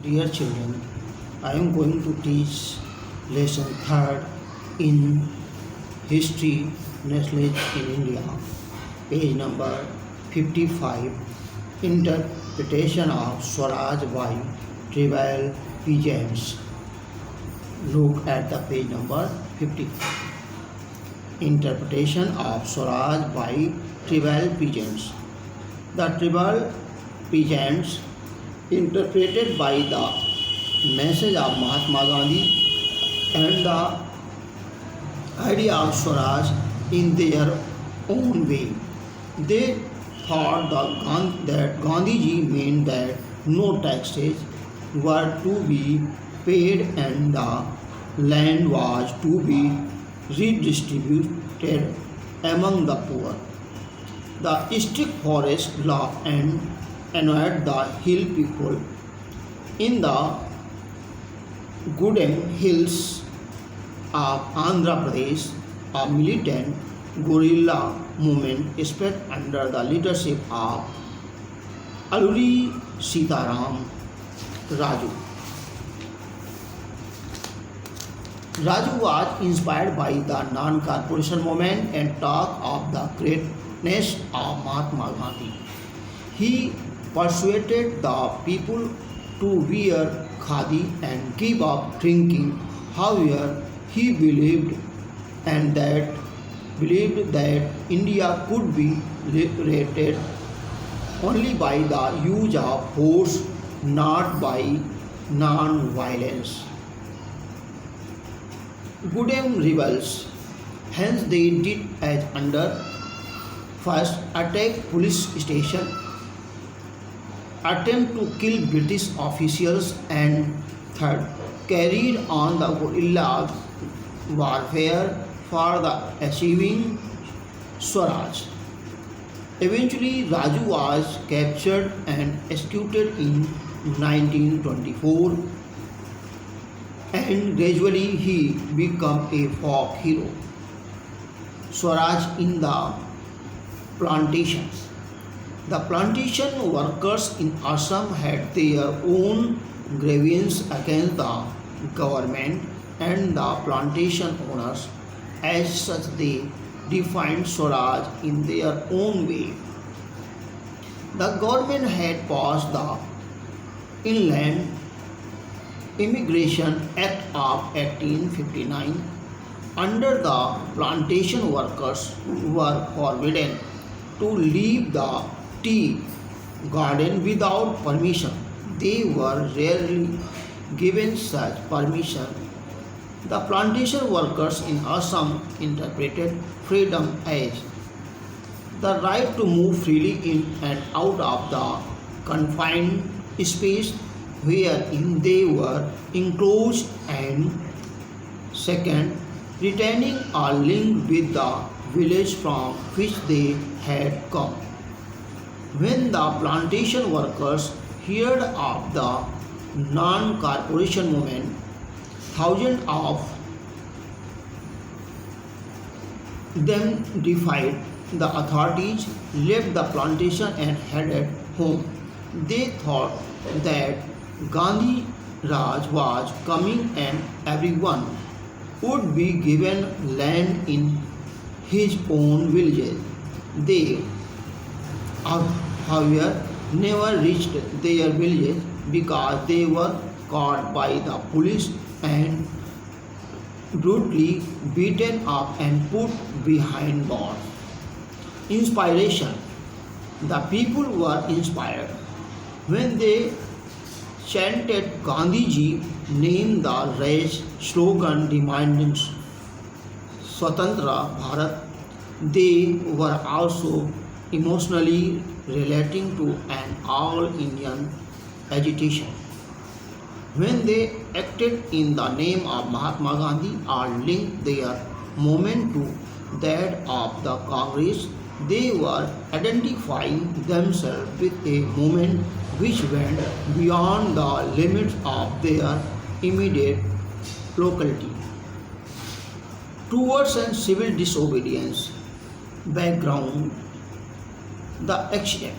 Dear children, I am going to teach lesson 3rd in History Nationalism in India, page number 55, Interpretation of Swaraj by Tribal P. James. Look at the page number 55. Interpretation of Swaraj by Tribal P. James. The Tribal P. James interpreted by the message of Mahatma Gandhi and the idea of Swaraj in their own way. They thought that Gandhiji meant that no taxes were to be paid and the land was to be redistributed among the poor. The strict forest law annoyed the hill people. In the Gudem hills of Andhra Pradesh, a militant guerrilla movement spread under the leadership of Alluri Sitaram Raju. Raju was inspired by the non-corporation movement and talked of the greatness of Mahatma Gandhi. He persuaded the people to wear khadi and give up drinking. However, he believed that India could be liberated only by the use of force, not by non-violence. Gudem rebels, hence they did as under: first, attack police station, attempt to kill British officials, and third, carried on the guerrilla warfare for the achieving Swaraj. Eventually, Raju was captured and executed in 1924, and gradually he became a folk hero. Swaraj in the plantations. The plantation workers in Assam had their own grievance against the government and the plantation owners. As such, they defined Swaraj in their own way. The government had passed the Inland Immigration Act of 1859. Under the plantation workers were forbidden to leave the tea garden without permission. They were rarely given such permission. The plantation workers in Assam interpreted freedom as the right to move freely in and out of the confined space wherein they were enclosed, and second, retaining a link with the village from which they had come. When the plantation workers heard of the non-corporation movement, thousands of them defied the authorities, left the plantation and headed home. They thought that Gandhi Raj was coming and everyone would be given land in his own villages. They, however, never reached their villages because they were caught by the police and brutally beaten up and put behind bars. Inspiration. The people were inspired when they chanted Gandhiji name, the race slogan demanding Swatantra Bharat. They were also emotionally relating to an all-Indian agitation. When they acted in the name of Mahatma Gandhi or linked their movement to that of the Congress, they were identifying themselves with a movement which went beyond the limits of their immediate locality. Towards and civil disobedience. Background. The accident.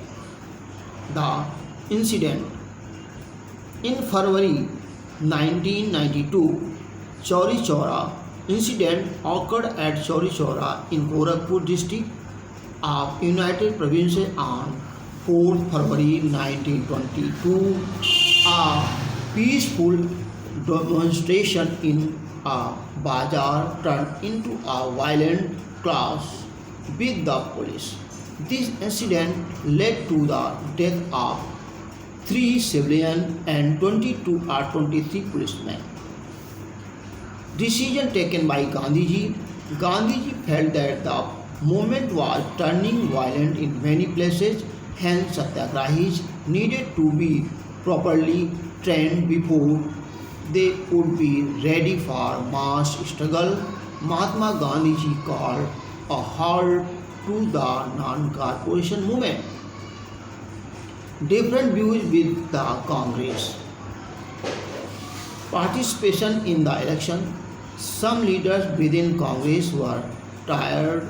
The incident In February 1992, Chauri Chaura incident occurred at Chauri Chaura in Gorakhpur district of United Provinces on 4th February 1922. A peaceful demonstration in a bazaar turned into a violent clash with the police. This incident led to the death of 3 civilians and 22 or 23 policemen. Decision taken by Gandhiji. Gandhiji felt that the movement was turning violent in many places, hence Satyagrahis needed to be properly trained before they would be ready for mass struggle. Mahatma Gandhiji called a halt to the non-corporation movement. Different views with the Congress. Participation in the election. Some leaders within Congress were tired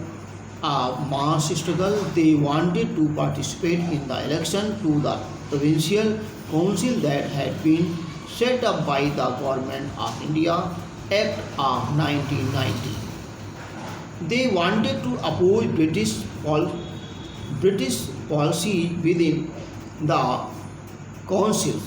of mass struggle. They wanted to participate in the election to the provincial council that had been set up by the Government of India Act of 1990. They wanted to oppose British policy within the council.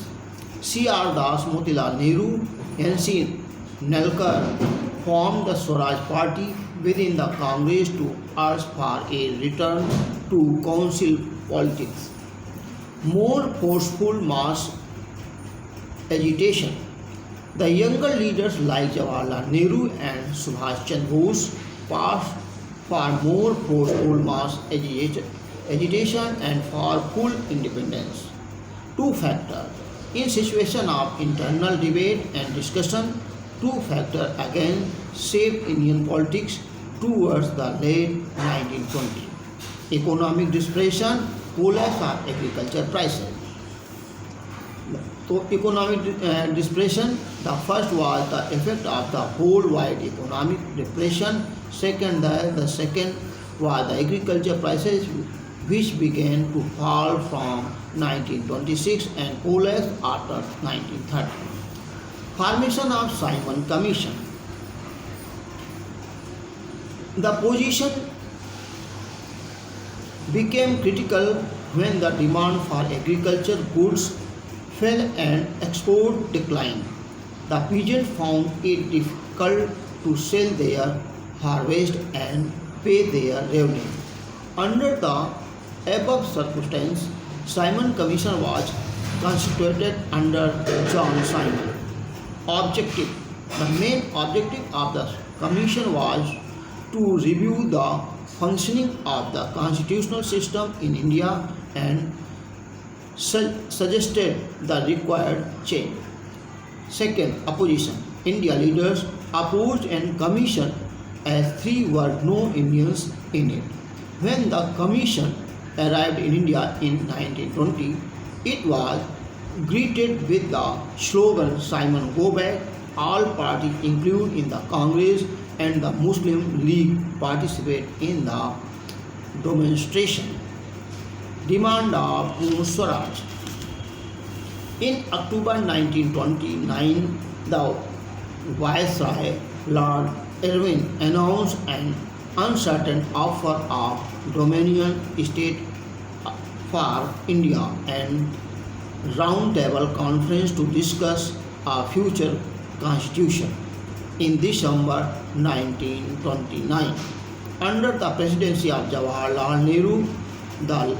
C.R. Das, Motilal Nehru, N.C. Nalkar formed the Swaraj Party within the Congress to urge for a return to council politics. More forceful mass agitation. The younger leaders like Jawaharlal Nehru and Subhash Chandra Bose passed for more forceful mass agitation and for full independence. 2 factors. In situation of internal debate and discussion, 2 factors again shaped Indian politics towards the late 1920s. Economic depression, collapse of agriculture prices. So economic depression, the first was the effect of the whole wide economic depression. The second was the agriculture prices which began to fall from 1926 and collapsed after 1930. Formation of Simon Commission. The position became critical when the demand for agriculture goods fell and export declined. The peasants found it difficult to sell their harvest and pay their revenue. Under the above circumstance, Simon Commission was constituted under John Simon. Objective. The main objective of the commission was to review the functioning of the constitutional system in India and suggested the required change. Second, opposition. India leaders opposed and commission as 3 were no Indians in it. When the commission arrived in India in 1920, it was greeted with the slogan Simon Go Back. All parties included in the Congress and the Muslim League participate in the demonstration. Demand of Purna Swaraj. In October 1929, the Viceroy Lord Irwin announced an uncertain offer of Dominion state for India and round-table conference to discuss a future constitution in December 1929. Under the presidency of Jawaharlal Nehru, the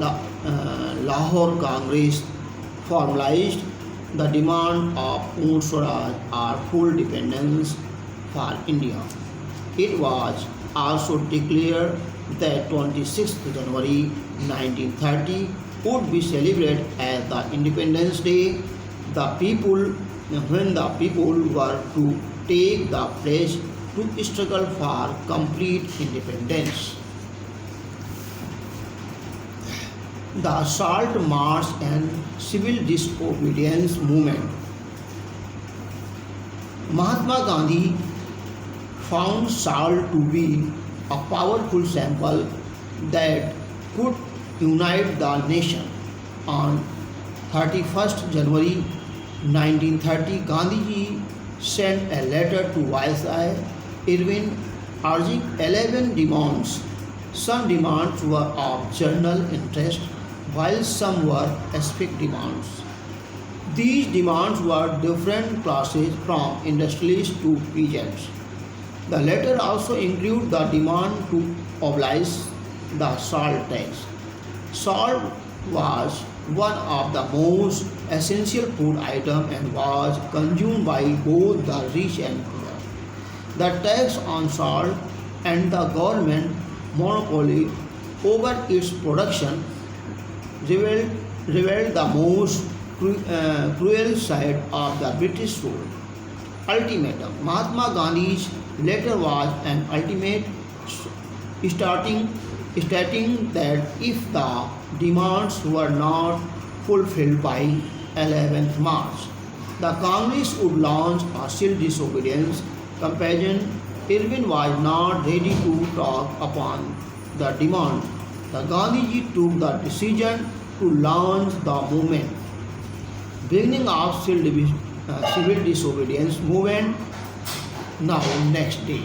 Lahore Congress formalized the demand of Purna Swaraj or full dependence for India. It was also declared that 26th January 1930 would be celebrated as the Independence Day. When the people were to take the pledge to struggle for complete independence. The Salt March and Civil Disobedience Movement. Mahatma Gandhi found salt to be a powerful symbol that could unite the nation. On 31st January 1930, Gandhiji sent a letter to Viceroy Irwin urging 11 demands. Some demands were of general interest, while some were specific demands. These demands were different classes from industrialists to peasants. The letter also included the demand to abolish the salt tax. Salt was one of the most essential food items and was consumed by both the rich and poor. The tax on salt and the government monopoly over its production revealed, revealed the most cruel side of the British rule. Ultimatum. Mahatma Gandhi's letter was an ultimate starting, stating that if the demands were not fulfilled by 11th March, the Congress would launch a civil disobedience campaign. Irwin was not ready to talk upon the demand. The Gandhiji took the decision to launch the movement. Beginning of civil disobedience movement now next day.